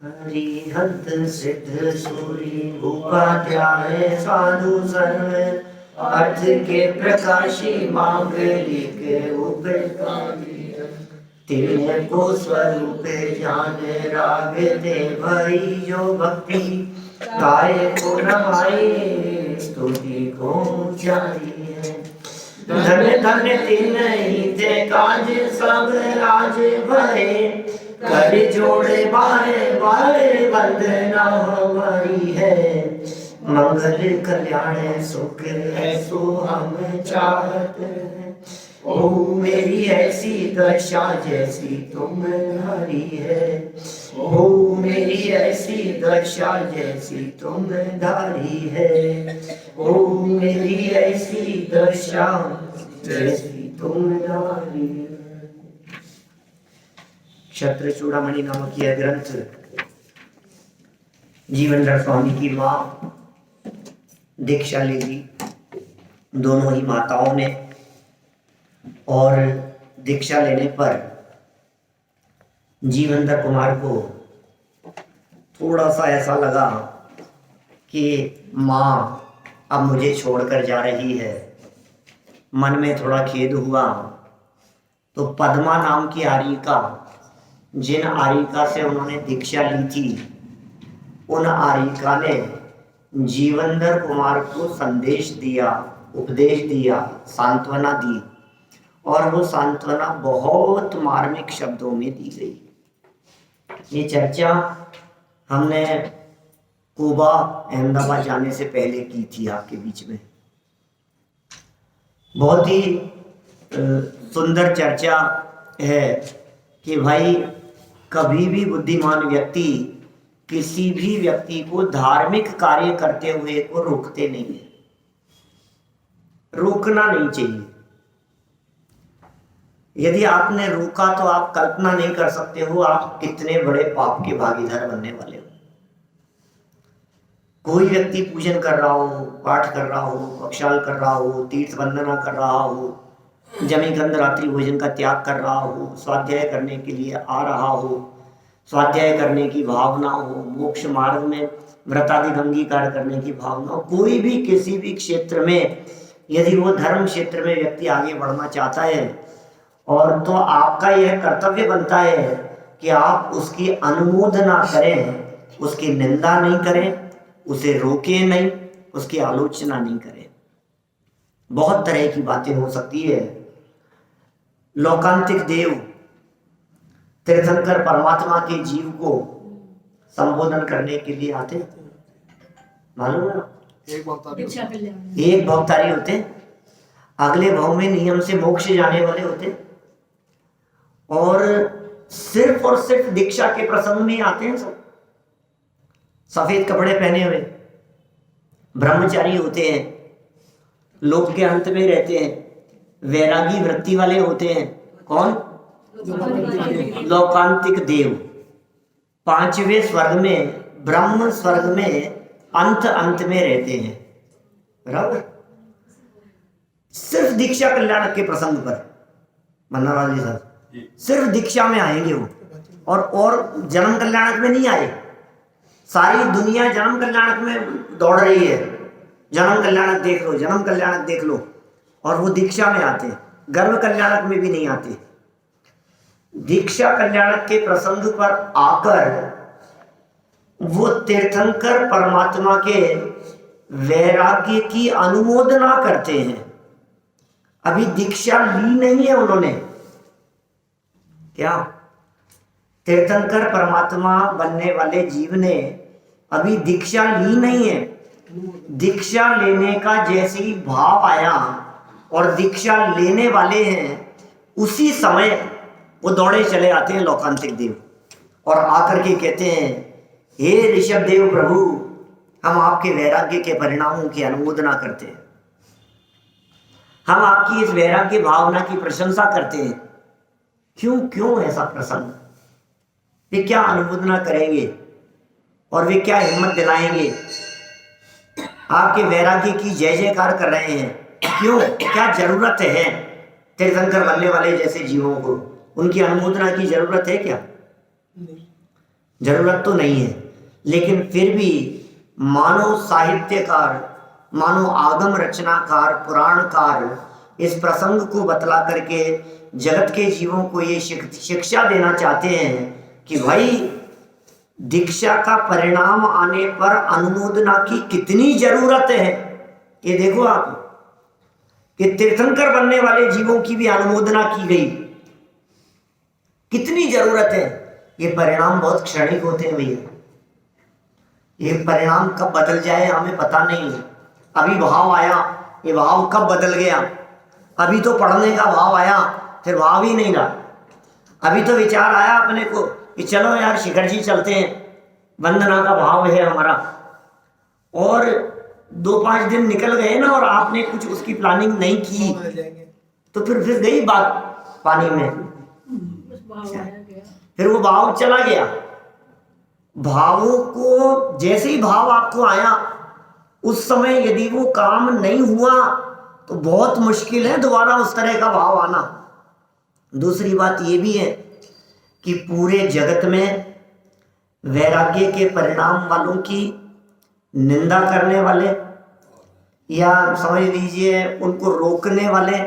हरिहंत सिद्ध सूरी उपाध्याय साधु सर्व अर्थ के प्रकाशी मांगलिक उपकारी तिन्ह को स्वरूप जान राग दे भई जो भक्ति गाय को नमाए स्तुति को जारी है। धन धन तिन्ह ते काज सब राज भये कर जोड़े बारे बारे वंदना हमारी है। मंगल कल्याण सुख ऐसो हम चाहत हैं। ओ मेरी ऐसी दशा जैसी तुम्हारी है। ओ मेरी ऐसी दशा जैसी तुम्हारी है। ओ मेरी ऐसी दशा जैसी तुम्हारी है। क्षत्र चूड़ामणि नामक यह ग्रंथ जीवनधर स्वामी की मां दीक्षा ले ली, दोनों ही माताओं ने। और दीक्षा लेने पर जीवनधर कुमार को थोड़ा सा ऐसा लगा कि मां अब मुझे छोड़कर जा रही है। मन में थोड़ा खेद हुआ। तो पद्मा नाम की आर्यिका, जिन आर्यिका से उन्होंने दीक्षा ली थी, उन आर्यिका ने जीवनधर कुमार को संदेश दिया, उपदेश दिया, सांत्वना दी। और वो सांत्वना बहुत मार्मिक शब्दों में दी गई। ये चर्चा हमने कोबा अहमदाबाद जाने से पहले की थी आपके बीच में। बहुत ही सुंदर चर्चा है कि भाई कभी भी बुद्धिमान व्यक्ति किसी भी व्यक्ति को धार्मिक कार्य करते हुए को रोकते नहीं है, रोकना नहीं चाहिए। यदि आपने रोका तो आप कल्पना नहीं कर सकते हो आप कितने बड़े पाप के भागीदार बनने वाले हो। कोई व्यक्ति पूजन कर रहा हो, पाठ कर रहा हो, पक्षाल कर रहा हो, तीर्थ वंदना कर रहा हो, जमीगंध रात्रि भोजन का त्याग कर रहा हो, स्वाध्याय करने के लिए आ रहा हो, स्वाध्याय करने की भावना हो, मोक्ष मार्ग में व्रतादि अंगीकार करने की भावना हो, कोई भी किसी भी क्षेत्र में यदि वो धर्म क्षेत्र में व्यक्ति आगे बढ़ना चाहता है, और तो आपका यह कर्तव्य बनता है कि आप उसकी अनुमोदना करें, उसकी निंदा नहीं करें, उसे रोके नहीं, उसकी आलोचना नहीं करें। बहुत तरह की बातें हो सकती है। लोकांतिक देव तीर्थंकर परमात्मा के जीव को संबोधन करने के लिए आते, मालूम है? एक भवतारी होते, अगले भव में नियम से मोक्ष जाने वाले होते, और सिर्फ दीक्षा के प्रसंग में आते हैं। सब सफेद कपड़े पहने हुए ब्रह्मचारी होते हैं, लोक के अंत में रहते हैं, वैरागी वृत्ति वाले होते हैं। कौन? लोकांतिक देव। पांचवें स्वर्ग में, ब्रह्म स्वर्ग में अंत में रहते हैं। बराबर? सिर्फ दीक्षा कल्याण के प्रसंग पर मन्नालाल जी साहब सिर्फ दीक्षा में आएंगे वो, और जन्म कल्याणक में नहीं आए। सारी दुनिया जन्म कल्याणक में दौड़ रही है, जन्म कल्याणक देख लो, जन्म कल्याणक देख लो, और वो दीक्षा में आते, गर्भ कल्याणक में भी नहीं आते। दीक्षा कल्याणक के प्रसंग पर आकर वो तीर्थंकर परमात्मा के वैराग्य की अनुमोदना करते हैं। अभी दीक्षा ली नहीं है उन्होंने। क्या? तीर्थंकर परमात्मा बनने वाले जीव ने अभी दीक्षा ली नहीं है। दीक्षा लेने का जैसे ही भाव आया और दीक्षा लेने वाले हैं, उसी समय वो दौड़े चले आते हैं लोकांतिक देव, और आकर के कहते हैं, हे ऋषभ देव प्रभु, हम आपके वैराग्य के परिणामों की अनुमोदना करते हैं, हम आपकी इस वैराग्य भावना की प्रशंसा करते हैं। क्यों ऐसा प्रसंग? वे क्या अनुमोदना करेंगे और वे क्या हिम्मत दिलाएंगे? आपके वैराग्य की जय जयकार कर रहे हैं। क्यों? क्या जरूरत है तीर्थंकर बनने वाले जैसे जीवों को? उनकी अनुमोदना की जरूरत है क्या? जरूरत तो नहीं है, लेकिन फिर भी मानव साहित्यकार, मानव आगम रचनाकार, पुराणकार इस प्रसंग को बतला करके जगत के जीवों को ये शिक्षा देना चाहते हैं कि भाई दीक्षा का परिणाम आने पर अनुमोदना की कितनी जरूरत है। ये देखो आप कि तीर्थंकर बनने वाले जीवों की भी अनुमोदना की गई, कितनी जरूरत है। ये परिणाम बहुत क्षणिक होते हैं भैया, ये परिणाम कब बदल जाए हमें पता नहीं है। अभी भाव आया, ये भाव कब बदल गया। अभी तो पढ़ने का भाव आया, फिर भाव ही नहीं रहा। अभी तो विचार आया अपने को कि चलो यार शिखर जी चलते हैं, वंदना का भाव है हमारा, और 2-5 दिन निकल गए ना और आपने कुछ उसकी प्लानिंग नहीं की, तो फिर गई बात पानी में, फिर वो भाव चला गया। भावों को जैसे ही भाव आपको आया उस समय यदि वो काम नहीं हुआ तो बहुत मुश्किल है दोबारा उस तरह का भाव आना। दूसरी बात ये भी है कि पूरे जगत में वैराग्य के परिणाम वालों की निंदा करने वाले, या समझ लीजिए उनको रोकने वाले,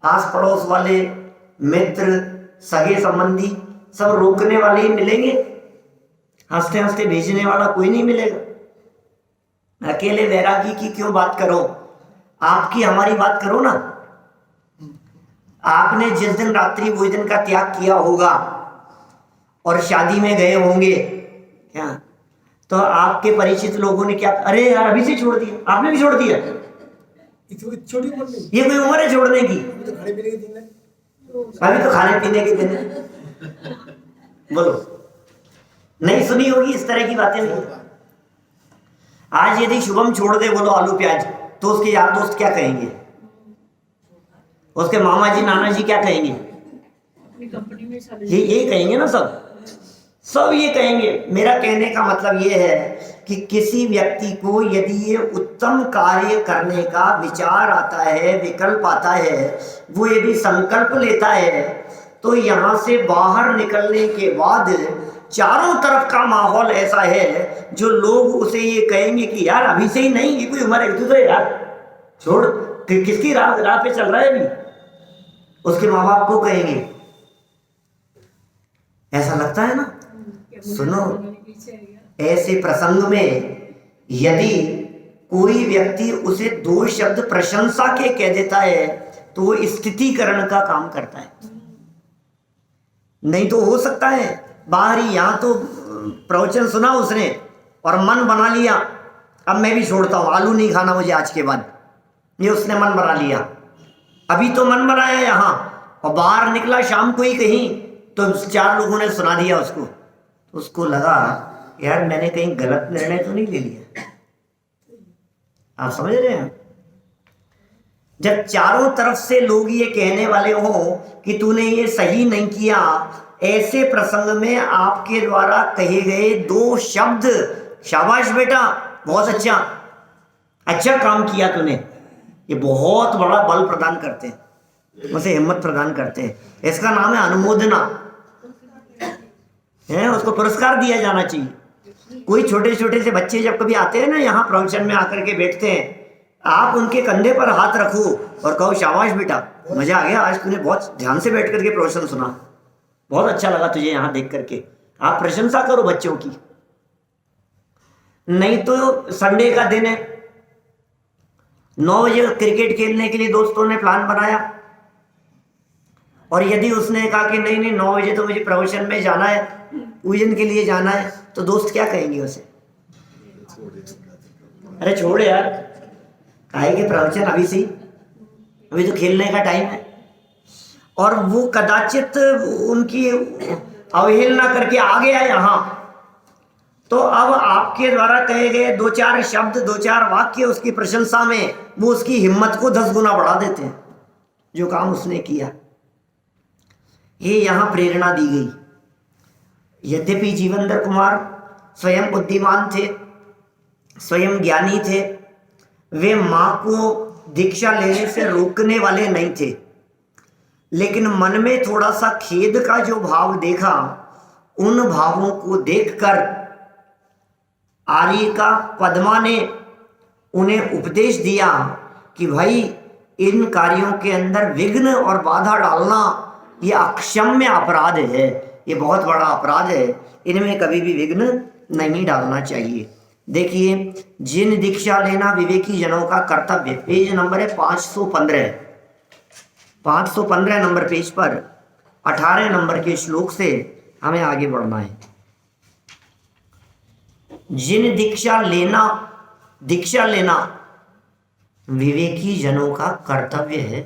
आस पड़ोस वाले, मित्र, सगे संबंधी, सब रोकने वाले ही मिलेंगे, हंसते हंसते भेजने वाला कोई नहीं मिलेगा। अकेले वैरागी की क्यों बात करो, आपकी हमारी बात करो ना। आपने जिस दिन रात्रि भोजन का त्याग किया होगा और शादी में गए होंगे क्या, तो आपके परिचित लोगों ने क्या, अरे यार अभी से छोड़ दिया, आपने भी छोड़ दिया। छोटी उम्र में ये कोई उम्र है छोड़ने की? अभी तो खाने पीने के दिन है। अभी तो खाने पीने के दिन है। बोलो, नहीं सुनी होगी इस तरह की बातें नहीं। आज यदि शुभम छोड़ दे बोलो आलू प्याज, तो उसके यार दोस्त क्या कहेंगे, उसके मामा जी नाना जी क्या कहेंगे? ये कहेंगे ना, सब ये कहेंगे। मेरा कहने का मतलब ये है कि किसी व्यक्ति को यदि ये उत्तम कार्य करने का विचार आता है, विकल्प आता है, वो यदि संकल्प लेता है, तो यहाँ से बाहर निकलने के बाद चारों तरफ का माहौल ऐसा है जो लोग उसे ये कहेंगे कि यार अभी से ही नहीं, ये कोई उम्र है तो यार छोड़, किसकी राह पे चल रहा है अभी, उसके माँ बाप को कहेंगे। ऐसा लगता है ना। सुनो, ऐसे प्रसंग में यदि कोई व्यक्ति उसे 2 शब्द प्रशंसा के कह देता है तो वो स्थितिकरण का काम करता है। नहीं तो हो सकता है बाहरी, यहां तो प्रवचन सुना उसने और मन बना लिया, अब मैं भी छोड़ता हूं, आलू नहीं खाना मुझे आज के बाद, ये उसने मन बना लिया। अभी तो मन बनाया यहां, और बाहर निकला शाम को ही कहीं, तो 4 लोगों ने सुना दिया उसको, तो उसको लगा यार मैंने कहीं गलत निर्णय तो नहीं ले लिया। आप समझ रहे हैं? जब चारों तरफ से लोग ये कहने वाले हों कि तूने ये सही नहीं किया, ऐसे प्रसंग में आपके द्वारा कहे गए 2 शब्द, शाबाश बेटा बहुत अच्छा काम किया तूने, ये बहुत बड़ा बल प्रदान करते हैं, उसे हिम्मत प्रदान करते हैं। इसका नाम है अनुमोदना, है उसको पुरस्कार दिया जाना चाहिए। कोई छोटे छोटे से बच्चे जब कभी आते हैं ना यहाँ प्रवचन में आकर के बैठते हैं, आप उनके कंधे पर हाथ रखो और कहो शाबाश बेटा, मजा आ गया, आज तूने बहुत ध्यान से बैठ करके प्रवचन सुना, बहुत अच्छा लगा तुझे यहाँ देख करके। आप प्रशंसा करो बच्चों की। नहीं तो संडे का दिन है, 9 बजे क्रिकेट खेलने के लिए दोस्तों ने प्लान बनाया, और यदि उसने कहा कि नहीं 9 बजे तो मुझे प्रवचन में जाना है, पूजन के लिए जाना है, तो दोस्त क्या कहेंगे उसे? अरे छोड़ यार, काहे के प्रवचन अभी से, अभी तो खेलने का टाइम है। और वो कदाचित उनकी अवहेलना करके आ गया यहाँ, तो अब आपके द्वारा कहे गए 2-4 शब्द, 2-4 वाक्य उसकी प्रशंसा में वो उसकी हिम्मत को 10 गुना बढ़ा देते हैं, जो काम उसने किया। ये यहाँ प्रेरणा दी गई। यद्यपि जीवेंद्र कुमार स्वयं बुद्धिमान थे, स्वयं ज्ञानी थे, वे माँ को दीक्षा लेने से रोकने वाले नहीं थे, लेकिन मन में थोड़ा सा खेद का जो भाव देखा, उन भावों को देखकर आर्यिका पद्मा ने उन्हें उपदेश दिया कि भाई इन कार्यों के अंदर विघ्न और बाधा डालना ये अक्षम्य अपराध है, ये बहुत बड़ा अपराध है, इनमें कभी भी विघ्न नहीं डालना चाहिए। देखिए, जिन दीक्षा लेना विवेकी जनों का कर्तव्य, पेज नंबर है 515 नंबर पेज पर 18 नंबर के श्लोक से हमें आगे बढ़ना है। जिन दीक्षा लेना विवेकी जनों का कर्तव्य है।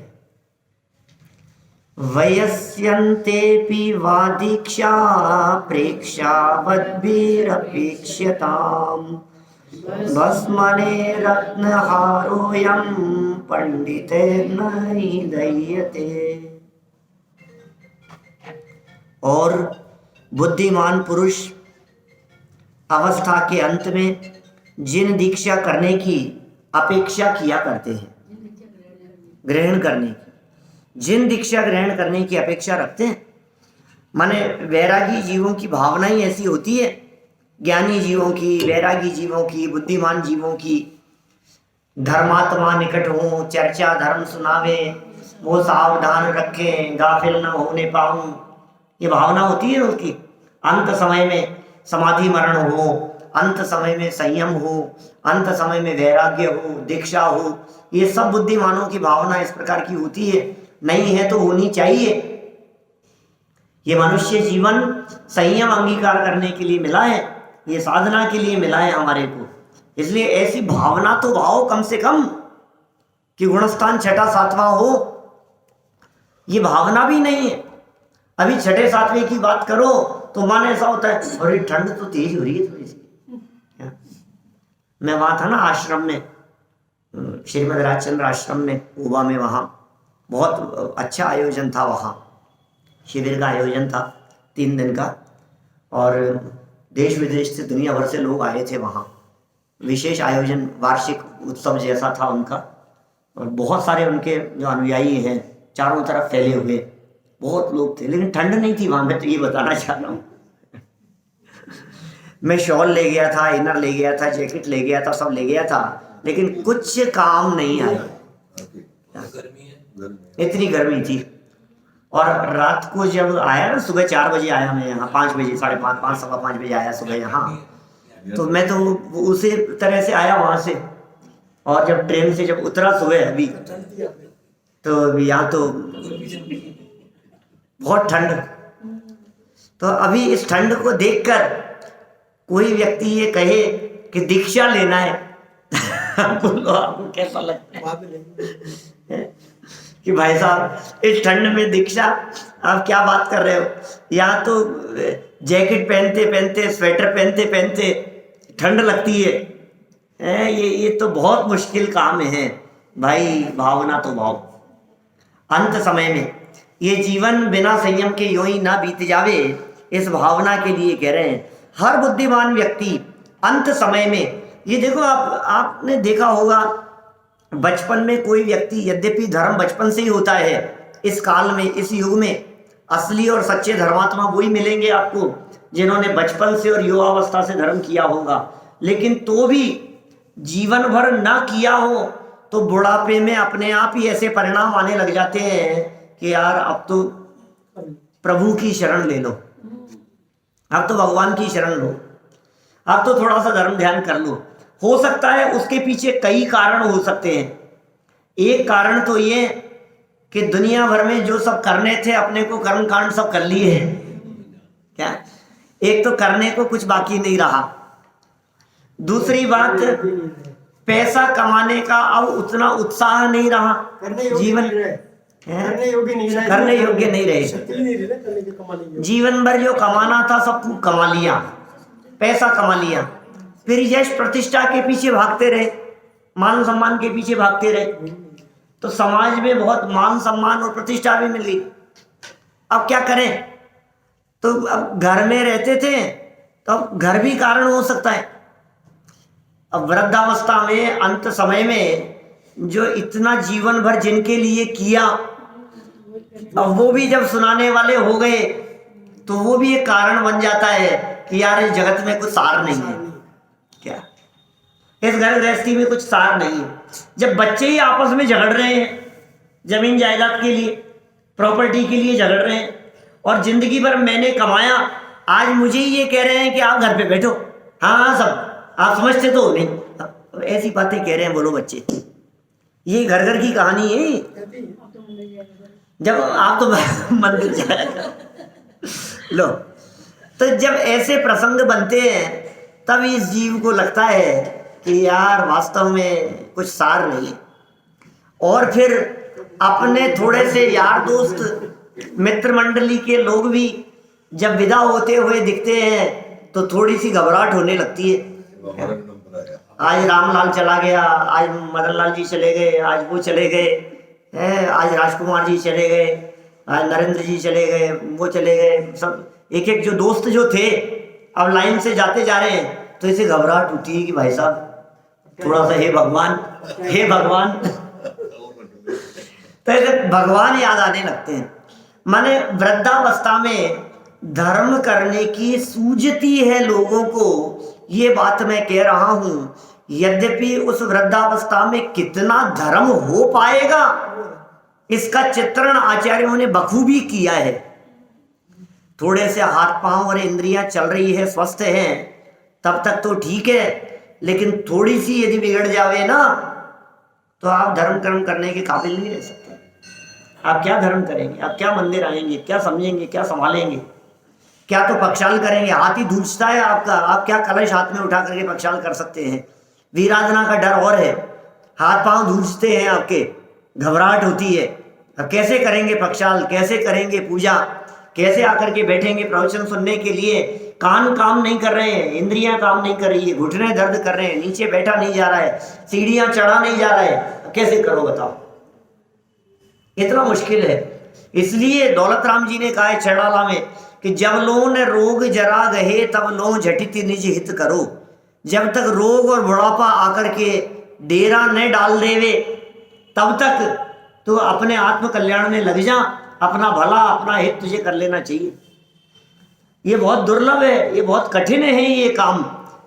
वयस्यन्तेऽपि वा दीक्षा प्रेक्षावद्भिरपेक्ष्यताम् भस्मने रत्नहारोऽयं पंडितैर्न दह्यते। और बुद्धिमान पुरुष अवस्था के अंत में जिन दीक्षा करने की अपेक्षा किया करते हैं, ग्रहण करने की, जिन दीक्षा ग्रहण करने की अपेक्षा रखते हैं, माने वैरागी जीवों की भावना ही ऐसी होती है, ज्ञानी जीवों की, वैरागी जीवों की, बुद्धिमान जीवों की, धर्मात्मा निकट हो, चर्चा धर्म सुनावे, वो सावधान रखें, गाफिल न होने पाऊं, ये भावना होती है उसकी। अंत समय में समाधि मरण हो, अंत समय में संयम हो, अंत समय में वैराग्य हो, दीक्षा हो, ये सब बुद्धिमानों की भावना इस प्रकार की होती है। नहीं है तो होनी चाहिए। ये मनुष्य जीवन संयम अंगीकार करने के लिए मिला है, ये साधना के लिए मिला है हमारे को। इसलिए ऐसी भावना तो भाव कम से कम कि गुणस्थान छठा सातवां हो, ये भावना भी नहीं है। अभी छठे सातवें की बात करो तो मन ऐसा होता है, अरे ठंड तो तेज हो रही है थोड़ी सी। मैं वहां था ना आश्रम में, श्रीमद राजचंद्र आश्रम में गोवा में, वहाँ बहुत अच्छा आयोजन था। वहाँ शिविर का आयोजन था 3 दिन का, और देश विदेश से दुनिया भर से लोग आए थे वहाँ। विशेष आयोजन, वार्षिक उत्सव जैसा था उनका, और बहुत सारे उनके जो अनुयायी हैं चारों तरफ फैले हुए बहुत लोग थे। लेकिन ठंड नहीं थी वहाँ, मैं तो ये बताना चाह रहा हूँ। मैं शॉल ले गया था, इनर ले गया था, जैकेट ले गया था, सब ले गया था, लेकिन कुछ काम नहीं आया, इतनी गर्मी थी। और रात को जब आया ना, सुबह 4 बजे आया मैं यहाँ, 5 बजे, 5:30, सवा 5 बजे आया सुबह यहाँ। तो मैं तो उसी तरह से आया वहाँ से, और जब ट्रेन से जब उतरा सुबह अभी, तो यहाँ तो बहुत ठंड। तो अभी इस ठंड को देखकर कोई व्यक्ति ये कहे कि दीक्षा लेना है बोलो आपको कैसा लगता है कि भाई साहब इस ठंड में दीक्षा, आप क्या बात कर रहे हो? यहाँ तो जैकेट पहनते पहनते, स्वेटर पहनते पहनते ठंड लगती है। ये तो बहुत मुश्किल काम है भाई। भावना तो भाव। अंत समय में ये जीवन बिना संयम के यूं ही ना बीत जावे, इस भावना के लिए कह रहे हैं। हर बुद्धिमान व्यक्ति अंत समय में, ये देखो आपने देखा होगा, बचपन में कोई व्यक्ति, यद्यपि धर्म बचपन से ही होता है, इस काल में, इस युग में असली और सच्चे धर्मात्मा वही मिलेंगे आपको जिन्होंने बचपन से और युवावस्था से धर्म किया होगा। लेकिन तो भी जीवन भर ना किया हो तो बुढ़ापे में अपने आप ही ऐसे परिणाम आने लग जाते हैं कि यार अब तो प्रभु की शरण ले लो, अब तो भगवान की शरण लो, अब तो थोड़ा सा धर्म ध्यान कर लो। हो सकता है उसके पीछे कई कारण हो सकते हैं। एक कारण तो ये कि दुनिया भर में जो सब करने थे अपने को कर्म कांड सब कर लिए हैं क्या, एक तो करने को कुछ बाकी नहीं रहा। दूसरी बात, पैसा कमाने का अब उतना उत्साह नहीं रहा, जीवन करने योग्य नहीं रहे। जीवन भर जो कमाना था सब कमा लिया, पैसा कमा लिया, फिर यश प्रतिष्ठा के पीछे भागते रहे, मान सम्मान के पीछे भागते रहे, तो समाज में बहुत मान सम्मान और प्रतिष्ठा भी मिली। अब क्या करें? तो अब घर में रहते थे तो अब घर भी कारण हो सकता है। अब वृद्धावस्था में, अंत समय में जो इतना जीवन भर जिनके लिए किया, अब वो भी जब सुनाने वाले हो गए तो वो भी एक कारण बन जाता है कि यार इस जगत में कुछ सार नहीं है। क्या इस घर गृहस्थी में कुछ सार नहीं है? जब बच्चे ही आपस में झगड़ रहे हैं जमीन जायदाद के लिए, प्रॉपर्टी के लिए झगड़ रहे हैं, और जिंदगी भर मैंने कमाया, आज मुझे ही ये कह रहे हैं कि आप घर पे बैठो, हाँ हाँ सब आप समझते तो नहीं, ऐसी बातें कह रहे हैं बोलो बच्चे। ये घर घर की कहानी है। कहती है। जब आप तो मंदिर जाएगा लो, तो जब ऐसे प्रसंग बनते हैं तब इस जीव को लगता है कि यार वास्तव में कुछ सार नहीं है। और फिर अपने थोड़े से यार दोस्त मित्र मंडली के लोग भी जब विदा होते हुए दिखते हैं तो थोड़ी सी घबराहट होने लगती है। आज रामलाल चला गया, आज मदन लाल जी चले गए, आज वो चले गए हैं, आज राजकुमार जी चले गए, आज नरेंद्र जी चले गए, वो चले गए, सब एक एक जो दोस्त जो थे अब लाइन से जाते जा रहे हैं, तो इसे घबराहट होती है कि भाई साहब थोड़ा सा हे भगवान, हे भगवान। तो ऐसे भगवान याद आने लगते हैं। माने वृद्धावस्था में धर्म करने की सूझती है लोगों को, ये बात मैं कह रहा हूं। यद्यपि उस वृद्धावस्था में कितना धर्म हो पाएगा इसका चित्रण आचार्यों ने बखूबी किया है। थोड़े से हाथ पांव और इंद्रियां चल रही है, स्वस्थ हैं, तब तक तो ठीक है, लेकिन थोड़ी सी यदि बिगड़ जावे ना तो आप धर्म कर्म करने के काबिल नहीं रह सकते। आप क्या धर्म करेंगे? आप क्या मंदिर आएंगे? क्या समझेंगे? क्या संभालेंगे? क्या तो पक्षाल करेंगे? हाथ ही धूलता है आपका, आप क्या कलश हाथ में उठा करके पक्षाल कर सकते हैं? वीराधना का डर और है, हाथ पांव धूलते हैं आपके, घबराहट होती है। अब कैसे करेंगे पक्षाल, कैसे करेंगे पूजा, कैसे आकर के बैठेंगे प्रवचन सुनने के लिए? कान काम नहीं कर रहे हैं, इंद्रियां काम नहीं कर रही है, घुटने दर्द कर रहे हैं, नीचे बैठा नहीं जा रहा है, सीढ़ियां चढ़ा नहीं जा रहा है, कैसे करो बताओ? इतना मुश्किल है। इसलिए दौलत राम जी ने कहा है छेड़ाला में कि जब लोन रोग जरा गहे तब लो झटित निज हित करो। जब तक रोग और बुढ़ापा आकर के डेरा न डाल देवे तब तक तो अपने आत्म कल्याण में लग जा, अपना भला अपना हित तुझे कर लेना चाहिए। ये बहुत दुर्लभ है, ये बहुत कठिन है ये काम।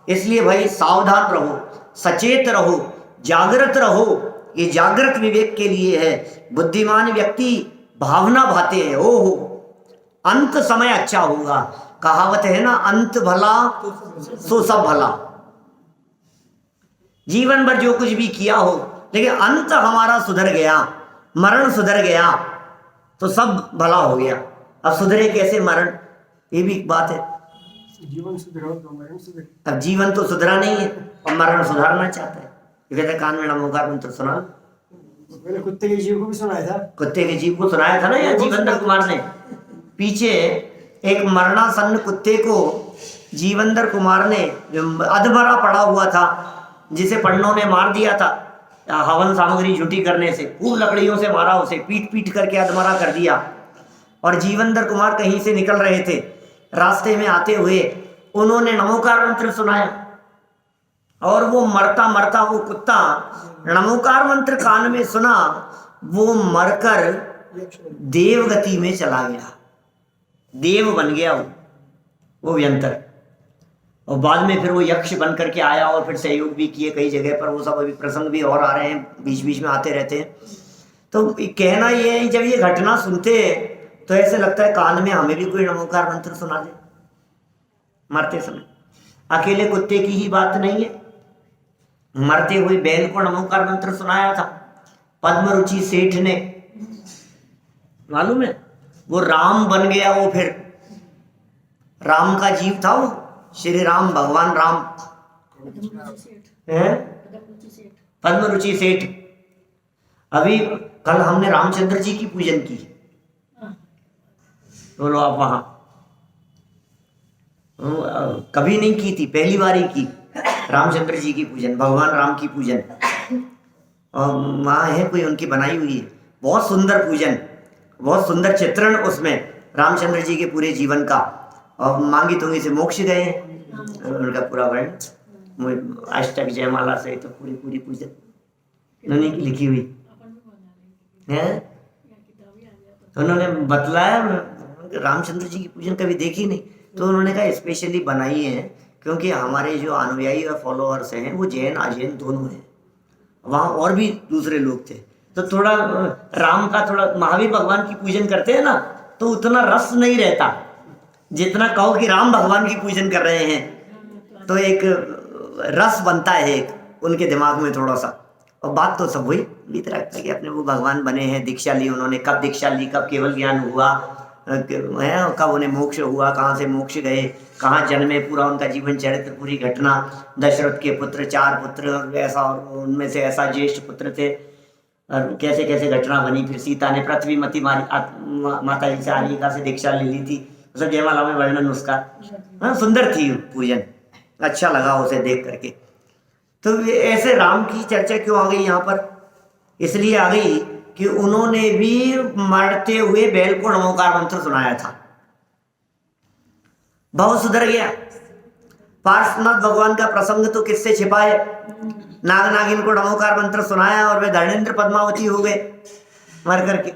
इसलिए भाई सावधान रहो, सचेत रहो, जागृत रहो। ये जागृत विवेक के लिए है। बुद्धिमान व्यक्ति भावना भाते हैं, ओहो अंत समय अच्छा होगा। कहावत है ना, अंत भला सो सब भला। जीवन भर जो कुछ भी किया हो, लेकिन अंत हमारा सुधर गया, मरण सुधर गया तो सब भला हो गया। अब सुधरे कैसे मरण, ये भी एक बात है। जीवन सुधरो तो मरण सुधरे। अब जीवन तो सुधरा नहीं है और मरण सुधारना चाहता है। कहते कान में नमोकार मंत्र सुना। मैंने कुत्ते के जीव को भी सुनाया था। कुत्ते के जीव को सुनाया था ना यार जीवेंद्र कुमार ने। पीछे एक मरणासन्न कुत्ते को जीवेंद्र कुमार ने, जो अधमरा पड़ा हुआ था, जिसे पन्नों ने मार दिया था हवन सामग्री झूठी करने से, खूब लकड़ियों से मारा, उसे पीट पीट करके अधमरा कर दिया। और जीवेंद्र कुमार कहीं से निकल रहे थे, रास्ते में आते हुए उन्होंने नमोकार मंत्र सुनाया और वो मरता मरता वो कुत्ता नमोकार मंत्र कान में सुना, वो मरकर देव गति में चला गया, देव बन गया वो व्यंतर। और बाद में फिर वो यक्ष बन करके आया और फिर सहयोग भी किए कई जगह पर। वो सब अभी प्रसंग भी और आ रहे हैं, बीच बीच में आते रहते हैं। तो कहना ये है, जब ये घटना सुनते हैं तो ऐसे लगता है कान में हमें भी कोई नमोकार मंत्र सुना दे मरते समय। अकेले कुत्ते की ही बात नहीं है, मरते हुए बैल को नमोकार मंत्र सुनाया था पद्मरुचि सेठ ने, मालूम है? वो राम बन गया, वो फिर राम का जीव था वो, श्री राम, भगवान राम है, पद्मरुचि सेठ। अभी कल हमने रामचंद्र जी की पूजन की, बोलो आप वहां कभी नहीं की थी, पहली बार ही की रामचंद्र जी की पूजन, भगवान राम की पूजन। और वहाँ है कोई उनकी बनाई हुई है, बहुत सुंदर पूजन, बहुत सुंदर चित्रण उसमें रामचंद्र जी के पूरे जीवन का। और मांगी तुंगी से मोक्ष गए हैं, उनका पूरा वर्ण अष्टक जयमाला से तो पूरी पूरी पूजन इन्होंने की लिखी हुई है। तो उन्होंने बतलाया, रामचंद्र जी की पूजन कभी देखी नहीं। तो उन्होंने कहा स्पेशली बनाई है क्योंकि हमारे जो अनुयायी और फॉलोअर्स हैं वो जैन अजैन दोनों हैं, वहाँ और भी दूसरे लोग थे। तो थोड़ा राम का, थोड़ा महावीर भगवान की पूजन करते हैं ना, तो उतना रस नहीं रहता जितना कहो कि राम भगवान की पूजन कर रहे हैं, तो एक रस बनता है एक उनके दिमाग में थोड़ा सा। और बात तो सब वही बीत रखता है कि अपने वो भगवान बने हैं, दीक्षा ली उन्होंने, कब दीक्षा ली, कब केवल ज्ञान हुआ है, कब उन्हें मोक्ष हुआ, कहाँ से मोक्ष गए, कहाँ जन्मे, पूरा उनका जीवन चरित्र, पूरी घटना। दशरथ के पुत्र 4 पुत्र और ऐसा, और उनमें से ऐसा ज्येष्ठ पुत्र थे, और कैसे कैसे घटना बनी। फिर सीता ने पृथ्वीमती माता जी से आलिका से दीक्षा ले ली थी, सब जयमाला में वर्णन उसका। हाँ, सुंदर थी पूजन, अच्छा लगा उसे देख करके। तो ऐसे राम की चर्चा क्यों आ गई यहाँ पर? इसलिए आ गई कि उन्होंने भी मरते हुए बैल को नमोकार मंत्र सुनाया था, बहुत सुधर गया। पार्श्वनाथ भगवान का प्रसंग तो किससे छिपा है? नाग नागिन को नमोकार मंत्र सुनाया और वे धर्मेंद्र पद्मावती हो गए मर करके।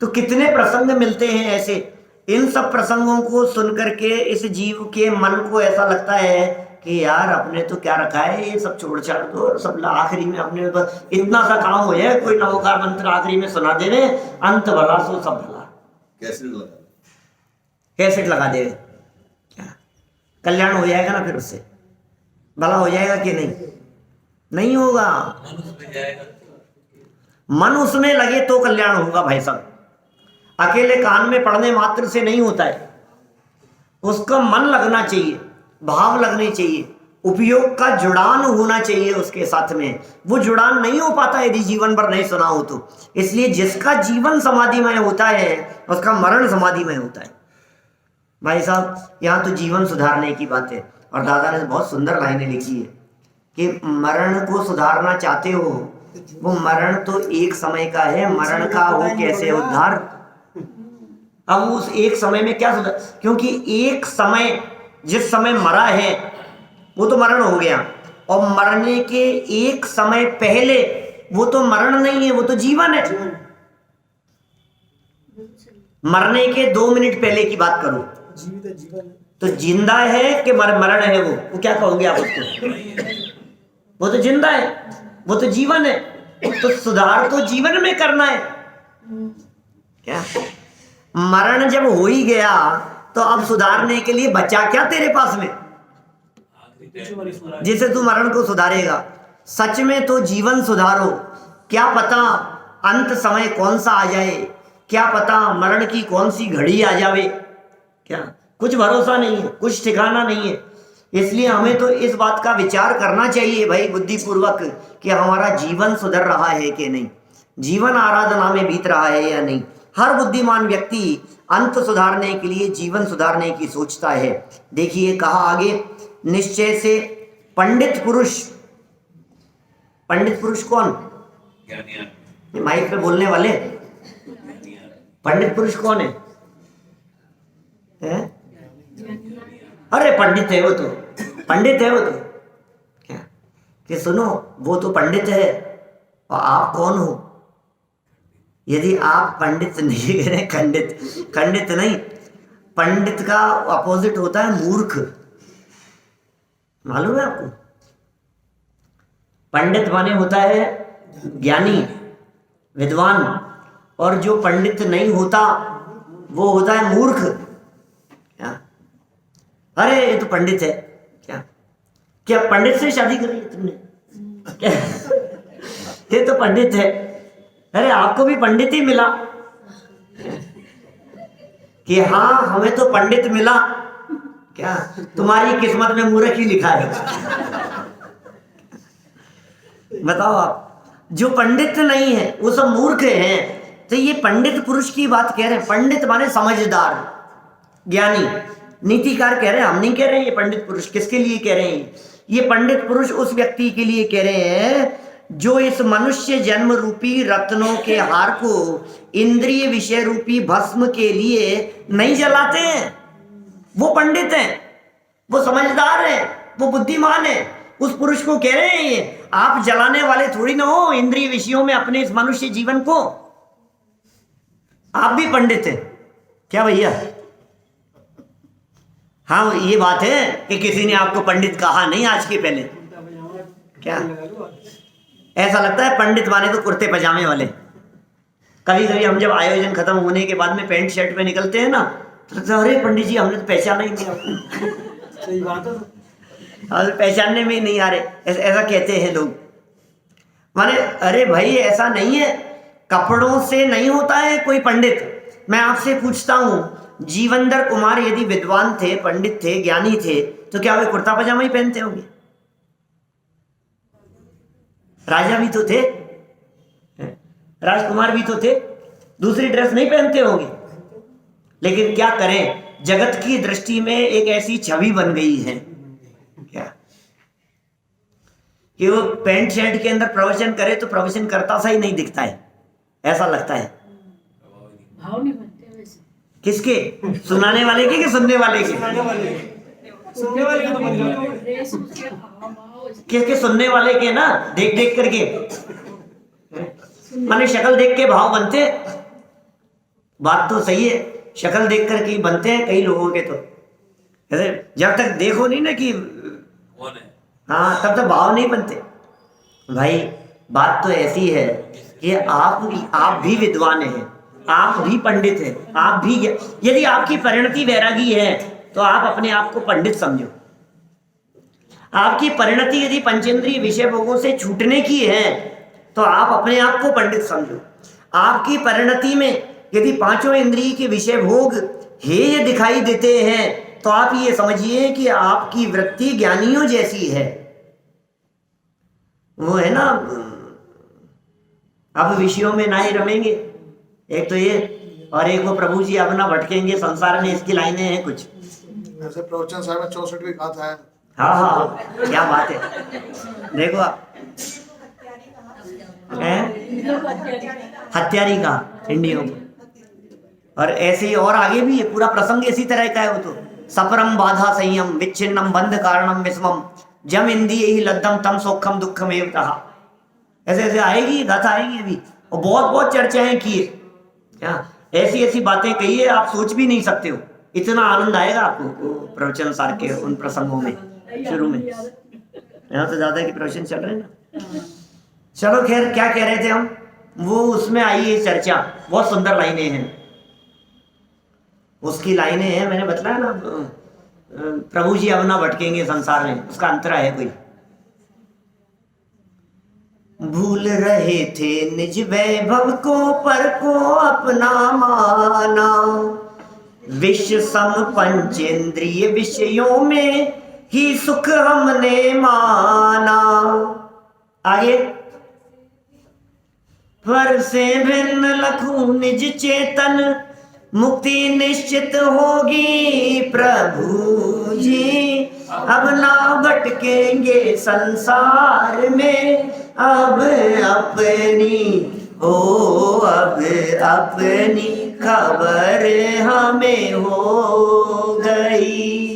तो कितने प्रसंग मिलते हैं ऐसे। इन सब प्रसंगों को सुन करके इस जीव के मन को ऐसा लगता है कि यार अपने तो क्या रखा है, ये सब छोड़ छाड़ दो, और सब आखिरी में अपने बस इतना सा काम हो जाए, कोई नमोकार मंत्र आखिरी में सुना देवे, अंत भला सो सब भला। कैसेट लगा देवे, क्या कल्याण हो जाएगा ना? फिर उससे भला हो जाएगा कि नहीं? नहीं होगा। मन उसमें लगे तो कल्याण होगा भाई साहब। अकेले कान में पढ़ने मात्र से नहीं होता है, उसका मन लगना चाहिए, भाव लगने चाहिए, उपयोग का जुड़ान होना चाहिए उसके साथ में। वो जुड़ान नहीं हो पाता यदि जीवन भर नहीं सुना हो तो। इसलिए जिसका जीवन समाधि में होता है उसका मरण समाधि में होता है। भाई साहब यहाँ तो जीवन सुधारने की बात है, और दादा ने बहुत सुंदर लाइनें लिखी है कि मरण को सुधारना चाहते हो, वो मरण तो एक समय का है, मरण का हो कैसे उद्धार। अब उस एक समय में क्या सुधार, क्योंकि एक समय जिस समय मरा है वो तो मरण हो गया, और मरने के एक समय पहले वो तो मरण नहीं है, वो तो जीवन है। मरने के 2 मिनट पहले की बात करो, जीवित है, जीवन तो जिंदा है कि मरण है? वो क्या कहोगे आप उसको? वो तो जिंदा है, वो तो जीवन है। तो सुधार तो जीवन में करना है क्या? मरण जब हो ही गया तो अब सुधारने के लिए बचा क्या तेरे पास में जिसे तू मरण को सुधारेगा? सच में तो जीवन सुधारो। क्या पता अंत समय कौन सा आ जाए, क्या पता मरण की कौन सी घड़ी आ जावे, क्या कुछ भरोसा नहीं है, कुछ ठिकाना नहीं है। इसलिए हमें तो इस बात का विचार करना चाहिए भाई बुद्धिपूर्वक कि हमारा जीवन सुधर रहा है कि नहीं, जीवन आराधना में बीत रहा है या नहीं। हर बुद्धिमान व्यक्ति अंत सुधारने के लिए, जीवन सुधारने की सोचता है। देखिए कहा आगे, निश्चय से पंडित पुरुष। पंडित पुरुष कौन? माइक पे बोलने वाले पंडित पुरुष कौन है? अरे पंडित है वो तो, पंडित है वो तो। क्या कि सुनो, वो तो पंडित है और आप कौन हो? यदि आप पंडित नहीं कह रहे, खंडित, खंडित नहीं, पंडित का अपोजिट होता है मूर्ख। मालूम है आपको? पंडित माने होता है ज्ञानी, विद्वान, और जो पंडित नहीं होता वो होता है मूर्ख। क्या? अरे ये तो पंडित है। क्या क्या पंडित से शादी करी तुमने? क्या ये तो पंडित है। अरे आपको भी पंडित ही मिला कि हाँ हमें तो पंडित मिला। क्या तुम्हारी किस्मत में मूर्ख ही लिखा है? बताओ आप, जो पंडित नहीं है वो सब मूर्ख हैं। तो ये पंडित पुरुष की बात कह रहे हैं। पंडित माने समझदार, ज्ञानी, नीतिकार कह रहे हैं, हम नहीं कह रहे हैं। ये पंडित पुरुष किसके लिए कह रहे हैं? ये पंडित पुरुष उस व्यक्ति के लिए कह रहे हैं जो इस मनुष्य जन्म रूपी रत्नों के हार को इंद्रिय विषय रूपी भस्म के लिए नहीं जलाते हैं। वो पंडित हैं, वो समझदार हैं, वो बुद्धिमान है। उस पुरुष को कह रहे हैं ये, आप जलाने वाले थोड़ी ना हो इंद्रिय विषयों में अपने इस मनुष्य जीवन को। आप भी पंडित हैं, क्या भैया? हाँ, ये बात है कि किसी ने आपको पंडित कहा नहीं आज के पहले। क्या ऐसा लगता है पंडित वाले तो कुर्ते पजामे वाले। कभी कभी हम जब आयोजन खत्म होने के बाद में पैंट शर्ट पे निकलते हैं ना, तो लगता है अरे पंडित जी हमने तो पहचाना ही नहीं आपको। सही बात है। और पहचानने में ही नहीं आ रहे, ऐसा कहते हैं लोग। माने अरे भाई ऐसा नहीं है, कपड़ों से नहीं होता है कोई पंडित। मैं आपसे पूछता हूँ, जीवंदर कुमार यदि विद्वान थे, पंडित थे, ज्ञानी थे, तो क्या वे कुर्ता पजामा ही पहनते होंगे? राजा भी तो थे, राजकुमार भी तो थे, दूसरी ड्रेस नहीं पहनते होंगे। लेकिन क्या करें, जगत की दृष्टि में एक ऐसी छवि बन गई है क्या कि वो पैंट शर्ट के अंदर प्रवचन करे तो प्रवचन करता सा ही नहीं दिखता है, ऐसा लगता है। भाव नहीं बनते वैसे। किसके? सुनाने वाले के कि सुनने वाले के? सुनने वाले का तो बन जाता है। ड्रेस उसके हाव भाव किसके? सुनने वाले के ना, देख देख करके। माने शक्ल देख के भाव बनते। बात तो सही है, शक्ल देख करके ही बनते हैं कई लोगों के। तो ऐसे जब तक देखो नहीं ना कि हाँ, तब तक भाव नहीं बनते। भाई बात तो ऐसी है कि आप भी विद्वान हैं, आप भी पंडित हैं, आप भी, यदि आपकी परिणति वैरागी है तो आप अपने आप को पंडित समझो। आपकी परिणति यदि पंचेंद्रिय विषय भोगों से छूटने की है तो आप अपने आप को पंडित समझो। आपकी परिणति में यदि पांचों इंद्रिय के विषय भोग हेय दिखाई देते हैं तो आप ये समझिए कि आपकी वृत्ति ज्ञानियों जैसी है। वो है ना, अब विषयों में ना ही रमेंगे, एक तो ये, और एक वो प्रभु जी अब ना भटकेंगे संसार में, इसकी लाइनें हैं कुछ ऐसे प्रवचन साहब में 64वीं गाथा है। हाँ हाँ, क्या बात है। देखो आप हत्यारी का हिंडियों को, और ऐसे ही और आगे भी है, पूरा प्रसंग इसी तरह का है। वो तो सपरम बाधा संयम विच्छिन्नम बंध कारणम विस्मम जम इंद्रिय ही लद्दम तम सोखम दुखम एव कहा। ऐसे ऐसे आएगी गाथा, आएगी अभी, और बहुत बहुत चर्चाएं की है। क्या ऐसी ऐसी बातें कही है आप सोच भी नहीं सकते हो। इतना आनंद आएगा आपको प्रवचन सार के उन प्रसंगों में शुरू में। यहाँ तो ज्यादा की प्रवचन चल रहे हैं ना। चलो खैर, क्या कह रहे थे हम, वो उसमें आई है चर्चा, बहुत सुंदर लाइनें हैं उसकी। लाइनें हैं, मैंने बताया ना, प्रभु जी अब ना भटकेंगे संसार में, उसका अंतरा है कोई। भूल रहे थे निज वैभव को, पर को अपना माना, विश्व सम पंचेंद्रिय विषयों में ही सुख हमने माना। आगे, पर से भिन्न लखू निज चेतन, मुक्ति निश्चित होगी प्रभु जी, अब ना भटकेंगे संसार में, अब अपनी हो, अब अपनी खबर हमें हो गई।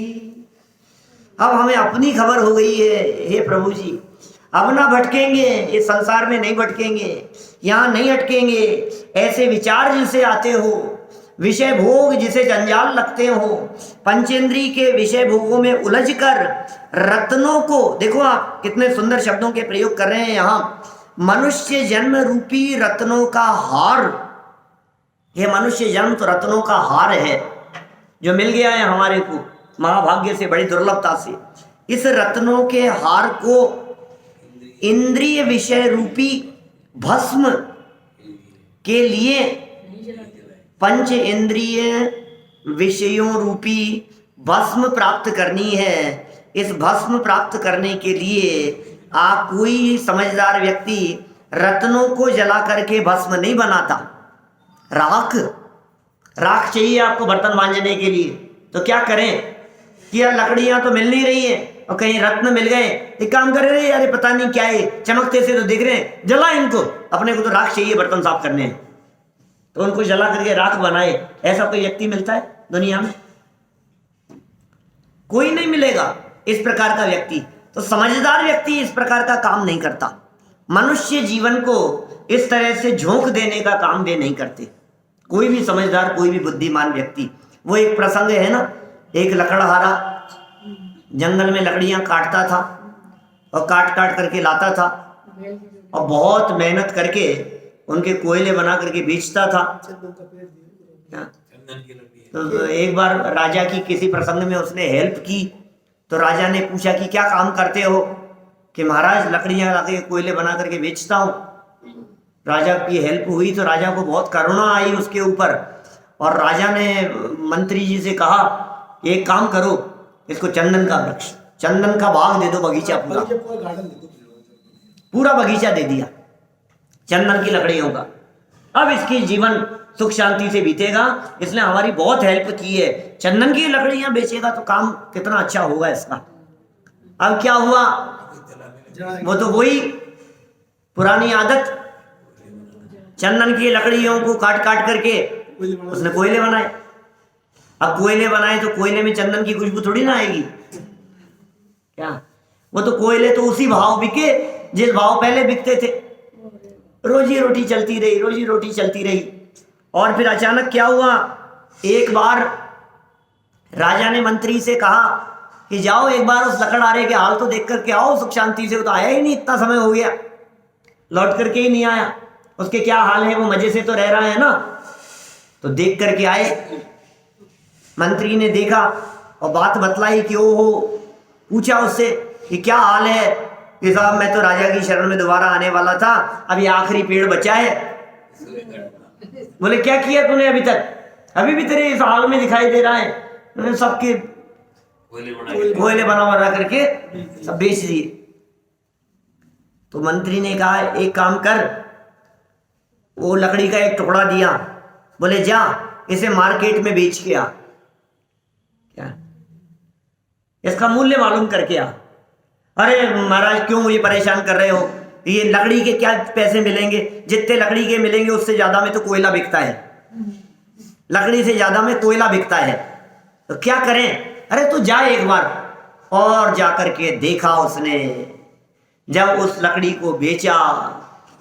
अब हमें अपनी खबर हो गई है हे प्रभु जी, अब ना भटकेंगे, इस संसार में नहीं भटकेंगे, यहाँ नहीं अटकेंगे। ऐसे विचार जिसे आते हो, विषय भोग जिसे जंजाल लगते हो, पंचेंद्री के विषय भोगों में उलझकर रत्नों को, देखो आप कितने सुंदर शब्दों के प्रयोग कर रहे हैं यहाँ, मनुष्य जन्म रूपी रत्नों का हार। यह मनुष्य जन्म तो रत्नों का हार है जो मिल गया है हमारे को महाभाग्य से, बड़ी दुर्लभता से। इस रत्नों के हार को इंद्रिय विषय रूपी भस्म के लिए, पंच इंद्रिय विषयों रूपी भस्म प्राप्त करनी है। इस भस्म प्राप्त करने के लिए कोई समझदार व्यक्ति रत्नों को जला करके भस्म नहीं बनाता। राख चाहिए आपको बर्तन मांजने के लिए, तो क्या करें कि यार लकड़ियां तो मिल नहीं रही हैं और कहीं रत्न मिल गए, एक काम कर रहे यार पता नहीं क्या है, चमकते से तो दिख रहे हैं, जला इनको, अपने को तो राख चाहिए बर्तन साफ करने हैं, तो उनको जला करके राख बनाए। ऐसा कोई व्यक्ति मिलता है दुनिया में? कोई नहीं मिलेगा इस प्रकार का व्यक्ति। तो समझदार व्यक्ति इस प्रकार का काम नहीं करता। मनुष्य जीवन को इस तरह से झोंक देने का काम वे नहीं करते। कोई भी समझदार, कोई भी बुद्धिमान व्यक्ति, वो एक प्रसंग है ना, एक लकड़हारा जंगल में लकड़ियां काटता था और काट काट करके लाता था और बहुत मेहनत करके उनके कोयले बना करके बेचता था। तो एक बार राजा की किसी प्रसंग में उसने हेल्प की, तो राजा ने पूछा कि क्या काम करते हो? कि महाराज लकड़ियां लाके कोयले बना करके बेचता हूँ। राजा की हेल्प हुई तो राजा को बहुत करुणा आई उसके ऊपर, और राजा ने मंत्री जी से कहा एक काम करो, इसको चंदन का वृक्ष, चंदन का बाग दे दो, बगीचा पूरा बगीचा दे दिया चंदन की लकड़ियों का। अब इसकी जीवन सुख शांति से बीतेगा, इसने हमारी बहुत हेल्प की है। चंदन की लकड़ियां बेचेगा तो काम कितना अच्छा होगा इसका। अब क्या हुआ, वो तो वही पुरानी आदत, चंदन की लकड़ियों को काट काट करके उसने कोयले बनाए। अब कोयले बनाए तो कोयले में चंदन की खुशबू थोड़ी ना आएगी क्या? वो तो कोयले तो उसी भाव बिके जिस भाव पहले बिकते थे। रोजी रोटी चलती रही, रोजी रोटी चलती रही। और फिर अचानक क्या हुआ, एक बार राजा ने मंत्री से कहा कि जाओ एक बार उस लकड़हारे के हाल तो देख करके आओ सुख शांति से। वो तो आया ही नहीं, इतना समय हो गया, लौट करके ही नहीं आया। उसके क्या हाल है, वो मजे से तो रह रहा है ना। तो देख करके आए, मंत्री ने देखा और बात बतलाई कि ओहो, पूछा उससे कि क्या हाल है कि साहब मैं तो राजा की शरण में दोबारा आने वाला था, अब ये आखिरी पेड़ बचा है। बोले क्या किया तूने अभी तक? अभी भी तेरे इस हाल में दिखाई दे रहा है, सबके कोयले बना करके सब बेच दिए। तो मंत्री ने कहा एक काम कर, वो लकड़ी का एक टुकड़ा दिया, बोले जा इसे मार्केट में बेच के आ, क्या इसका मूल्य मालूम करके आ। अरे महाराज क्यों मुझे परेशान कर रहे हो, ये लकड़ी के क्या पैसे मिलेंगे? जितने लकड़ी के मिलेंगे उससे ज्यादा में तो कोयला बिकता है, लकड़ी से ज्यादा में कोयला बिकता है, तो क्या करें? अरे तू जा एक बार। और जाकर के देखा उसने, जब उस लकड़ी को बेचा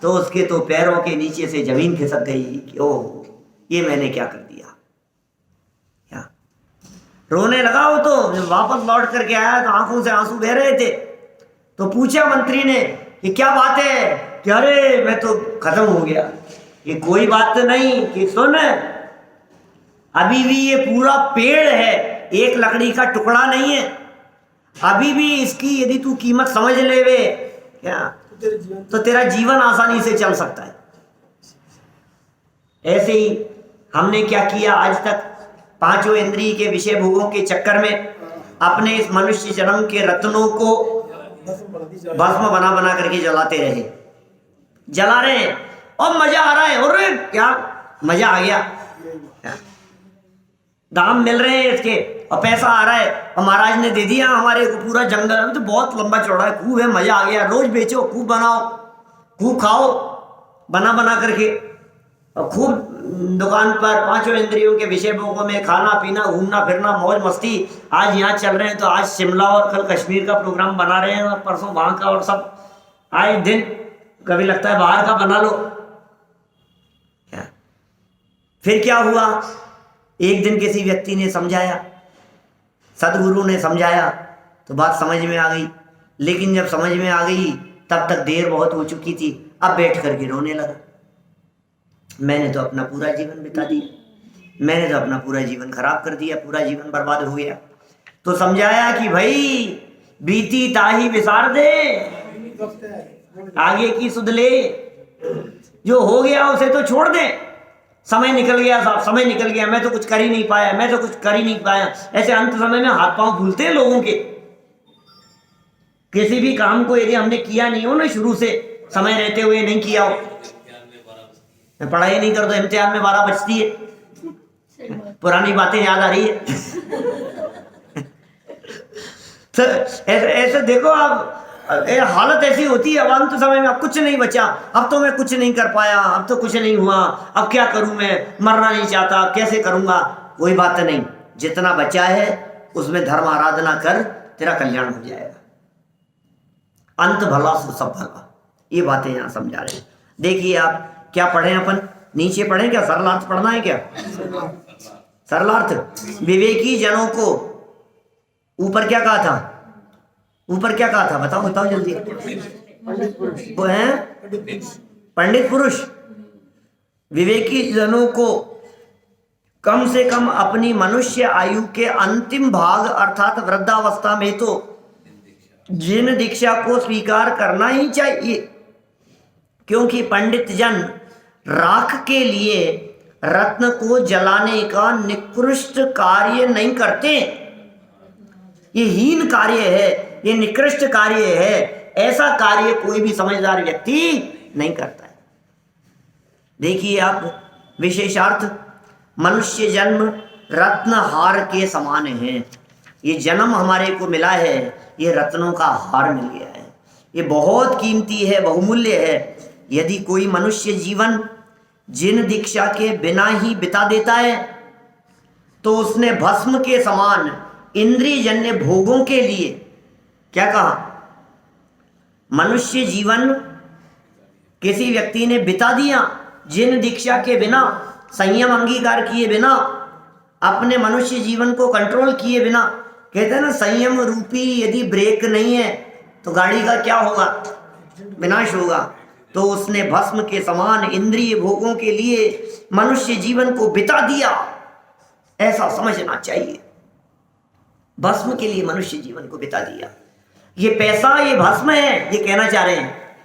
तो उसके तो पैरों के नीचे से जमीन खिसक गई कि ओह ये मैंने क्या कर दिया। क्या रोने लगा वो तो। जब वापस लौट करके आया तो आंखों से आंसू बह रहे थे। तो पूछा मंत्री ने कि क्या बात है? कि अरे मैं तो खत्म हो गया। ये कोई बात तो नहीं कि सुन, अभी भी ये पूरा पेड़ है, एक लकड़ी का टुकड़ा नहीं है। अभी भी इसकी यदि तू कीमत समझ लेवे क्या, तो तेरा जीवन आसानी से चल सकता है। ऐसे ही हमने क्या किया आज तक, पांचों इंद्रिय के विषय भोगों के चक्कर में अपने इस मनुष्य जन्म के रत्नों को भस्म बना बना करके जलाते रहे, जला रहे हैं और मजा आ रहा है। और क्या मजा आ गया, दाम मिल रहे हैं इसके और पैसा आ रहा है, और महाराज ने दे दिया हमारे को पूरा जंगल। तो बहुत लंबा चौड़ा है, खूब है, मजा आ गया। रोज बेचो, खूब बनाओ, खूब खाओ, बना बना करके, और खूब दुकान पर पांचों इंद्रियों के विषय भोगों में खाना पीना, घूमना फिरना, मौज मस्ती। आज यहाँ चल रहे हैं तो आज शिमला और कल कश्मीर का प्रोग्राम बना रहे हैं और परसों वहां का, और सब आए दिन कभी लगता है बाहर का बना लो। क्या फिर क्या हुआ, एक दिन किसी व्यक्ति ने समझाया, सदगुरु ने समझाया तो बात समझ में आ गई। लेकिन जब समझ में आ गई तब तक देर बहुत हो चुकी थी। अब बैठ करके रोने लगा। मैंने तो अपना पूरा जीवन बिता दिया, मैंने तो अपना पूरा जीवन खराब कर दिया, पूरा जीवन बर्बाद हो गया। तो समझाया कि भाई बीती ताही विसार दे, आगे की सुध ले, जो हो गया उसे तो छोड़ दे। समय निकल गया साहब, समय निकल गया, मैं तो कुछ कर ही नहीं पाया, मैं तो कुछ कर ही नहीं पाया। ऐसे अंत समय में हाथ पांव फूलते हैं लोगों के। किसी भी काम को यदि हमने किया नहीं हो ना, शुरू से समय रहते हुए नहीं किया हो, पढ़ाई नहीं कर दो इम्तिहान में 12 बजती है, पुरानी बातें याद आ रही है। तो ऐसे देखो आप, हालत ऐसी होती है। अब अंत समय में अब कुछ नहीं बचा, अब तो मैं कुछ नहीं कर पाया, अब तो कुछ नहीं हुआ, अब क्या करूं, मैं मरना नहीं चाहता, कैसे करूंगा? कोई बात नहीं, जितना बचा है उसमें धर्म आराधना कर, तेरा कल्याण हो जाएगा। अंत भला सो सब भला, ये बातें यहाँ समझा रहे हैं। देखिए आप क्या पढ़े अपन, नीचे पढ़े क्या? सरलार्थ पढ़ना है क्या? सरलार्थ। विवेकी जनों को ऊपर क्या कहा था? ऊपर क्या कहा था? बताओ बताओ जल्दी। वो है पंडित पुरुष। विवेकी जनों को कम से कम अपनी मनुष्य आयु के अंतिम भाग अर्थात वृद्धावस्था में तो जिन दीक्षा को स्वीकार करना ही चाहिए, क्योंकि पंडित जन राख के लिए रत्न को जलाने का निकृष्ट कार्य नहीं करते। ये हीन कार्य है, ये निकृष्ट कार्य है। ऐसा कार्य कोई भी समझदार व्यक्ति नहीं करता है। देखिए आप, विशेषार्थ मनुष्य जन्म रत्न हार के समान है। ये जन्म हमारे को मिला है, ये रत्नों का हार मिल गया है। ये बहुत कीमती है, बहुमूल्य है। यदि कोई मनुष्य जीवन जिन दीक्षा के बिना ही बिता देता है तो उसने भस्म के समान इंद्रियजन्य भोगों के लिए, क्या कहा? मनुष्य जीवन किसी व्यक्ति ने बिता दिया जिन दीक्षा के बिना, संयम अंगीकार किए बिना, अपने मनुष्य जीवन को कंट्रोल किए बिना। कहते हैं ना, संयम रूपी यदि ब्रेक नहीं है तो गाड़ी का क्या होगा? विनाश होगा। तो उसने भस्म के समान इंद्रिय भोगों के लिए मनुष्य जीवन को बिता दिया, ऐसा समझना चाहिए। भस्म के लिए मनुष्य जीवन को बिता दिया। ये पैसा ये भस्म है, ये कहना चाह रहे हैं।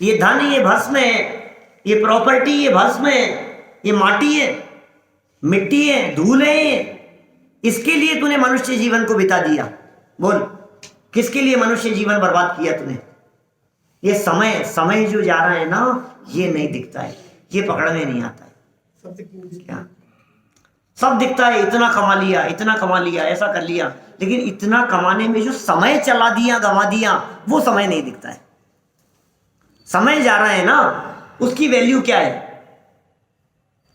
ये धन ये भस्म है, ये प्रॉपर्टी ये भस्म है, ये माटी है, मिट्टी है, धूल है ये। इसके लिए तूने मनुष्य जीवन को बिता दिया। बोल, किसके लिए मनुष्य जीवन बर्बाद किया तूने? ये समय समय जो जा रहा है ना, ये नहीं दिखता है, ये पकड़ में नहीं आता है। क्या सब दिखता है, इतना कमा लिया, इतना कमा लिया, ऐसा कर लिया, लेकिन इतना कमाने में जो समय चला दिया, गंवा दिया, वो समय नहीं दिखता है। समय जा रहा है ना, उसकी वैल्यू क्या है?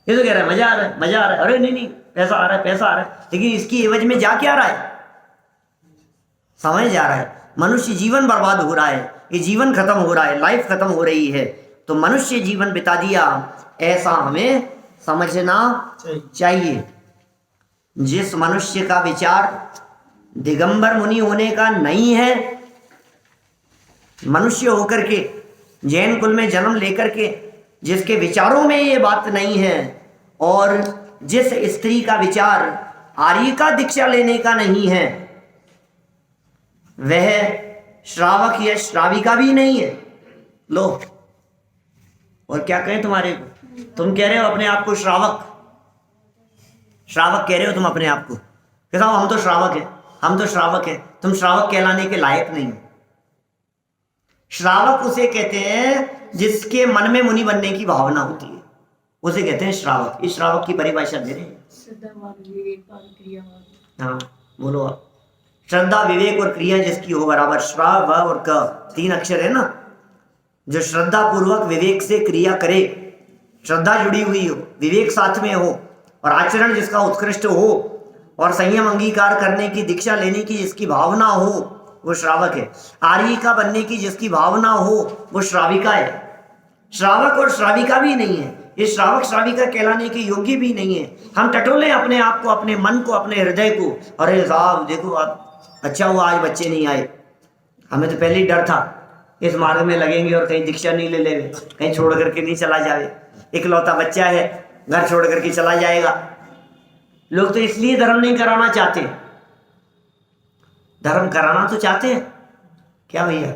ये तो कह रहा है मजा आ रहा है, मजा आ रहा है, अरे नहीं नहीं पैसा आ रहा है, पैसा आ रहा है, लेकिन इसकी एवज में जा क्या रहा है? समय जा रहा है, मनुष्य जीवन बर्बाद हो रहा है, ये जीवन खत्म हो रहा है, लाइफ खत्म हो रही है। तो मनुष्य जीवन बिता दिया, ऐसा हमें समझना चाहिए। जिस मनुष्य का विचार दिगंबर मुनि होने का नहीं है, मनुष्य होकर के जैन कुल में जन्म लेकर के जिसके विचारों में ये बात नहीं है, और जिस स्त्री का विचार आर्य का दीक्षा लेने का नहीं है, वह श्रावक या श्राविका भी नहीं है। लो, और क्या कहें तुम्हारे को? तुम कह रहे हो अपने आप को श्रावक, श्रावक कह रहे हो तुम अपने आप को, कहता हम तो श्रावक है, हम तो श्रावक है। तुम श्रावक कहलाने के लायक नहीं हो। श्रावक उसे कहते हैं जिसके मन में मुनि बनने की भावना होती है, उसे कहते हैं श्रावक। इस श्रावक की परिभाषा दे रहे हैं। हाँ बोलो आप। श्रद्धा, विवेक और क्रिया जिसकी हो बराबर, श्रा व और क, 3 अक्षर है ना। जो श्रद्धा पूर्वक विवेक से क्रिया करे, श्रद्धा जुड़ी हुई हो, विवेक साथ में हो, और आचरण जिसका उत्कृष्ट हो, और संयम अंगीकार करने की, दीक्षा लेने की जिसकी भावना हो, वो श्रावक है। आर्य का बनने की जिसकी भावना हो, वो श्राविका है। श्रावक और श्राविका भी नहीं है, ये श्रावक श्राविका कहलाने के योग्य भी नहीं है। हम टटोले अपने आप को, अपने मन को, अपने हृदय को, अरे साहब देखो आप, अच्छा हुआ आज बच्चे नहीं आए, हमें तो पहले ही डर था इस मार्ग में लगेंगे और कहीं दीक्षा नहीं ले लेंगे, कहीं छोड़ करके नहीं चला जाए, इकलौता बच्चा है, घर छोड़ करके चला जाएगा। लोग तो इसलिए धर्म नहीं कराना चाहते। धर्म कराना तो चाहते हैं क्या भैया,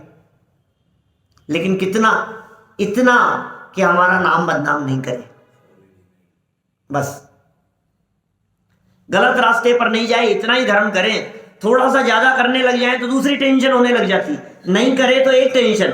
लेकिन कितना? इतना कि हमारा नाम बदनाम नहीं करे, बस गलत रास्ते पर नहीं जाए, इतना ही धर्म करें। थोड़ा सा ज्यादा करने लग जाए तो दूसरी टेंशन होने लग जाती, नहीं करे तो एक टेंशन।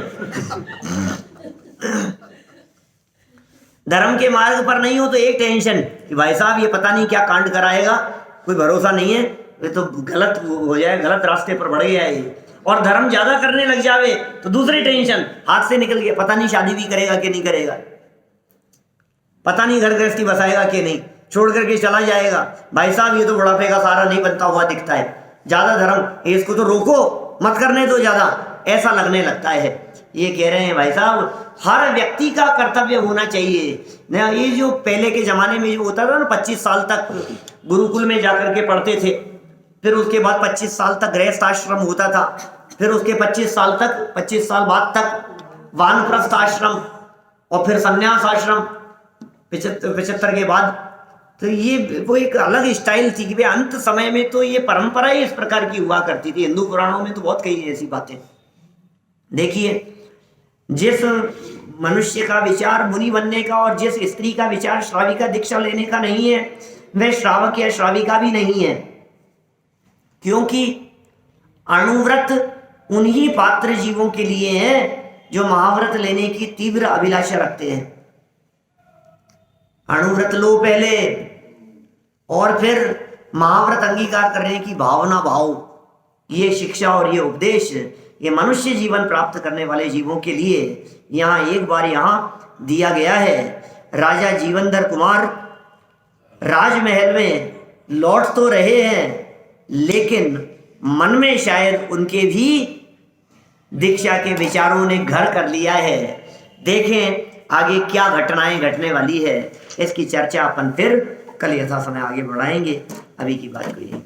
धर्म के मार्ग पर नहीं हो तो एक टेंशन कि भाई साहब ये पता नहीं क्या कांड कराएगा, कोई भरोसा नहीं है, ये तो गलत हो जाए, गलत रास्ते पर बढ़ गया है ये। और धर्म ज्यादा करने लग जावे तो दूसरी टेंशन, हाथ से निकल गया, पता नहीं शादी भी करेगा कि नहीं करेगा, पता नहीं घर गृहस्थी बसाएगा कि नहीं, छोड़ करके चला जाएगा। भाई साहब ये तो बुढ़ापे का सारा नहीं बनता हुआ दिखता है, ज्यादा धर्म, इसको तो रोको, मत करने दो ज्यादा, ऐसा लगने लगता है। ये कह रहे हैं भाई साहब हर व्यक्ति का कर्तव्य होना चाहिए ना। ये जो पहले के ज़माने में जो होता था ना 25 साल तक गुरुकुल में जाकर के पढ़ते थे, फिर उसके बाद 25 साल तक गृहस्थ आश्रम होता था, फिर उसके 25 साल बाद तक वानप्रस्थ आश्रम और फिर संन्यास आश्रम 75 के बाद। तो ये वो एक अलग स्टाइल थी कि भाई अंत समय में तो ये परंपरा ही इस प्रकार की हुआ करती थी। हिंदू पुराणों में तो बहुत कई ऐसी बातें। देखिए जिस मनुष्य का विचार मुनि बनने का और जिस स्त्री का विचार श्राविका दीक्षा लेने का नहीं है, वह श्रावक या श्राविका भी नहीं है, क्योंकि अणुव्रत उन्हीं पात्र जीवों के लिए है जो महाव्रत लेने की तीव्र अभिलाषा रखते हैं। अणुव्रत लो पहले और फिर महाव्रत अंगीकार करने की भावना भाव। ये शिक्षा और ये उपदेश ये मनुष्य जीवन प्राप्त करने वाले जीवों के लिए यहाँ एक बार यहाँ दिया गया है। राजा जीवनधर कुमार राजमहल में लौट तो रहे हैं, लेकिन मन में शायद उनके भी दीक्षा के विचारों ने घर कर लिया है। देखें आगे क्या घटनाएं घटने वाली है, इसकी चर्चा अपन फिर कल यथा समय आगे बढ़ाएंगे। अभी की बात को यही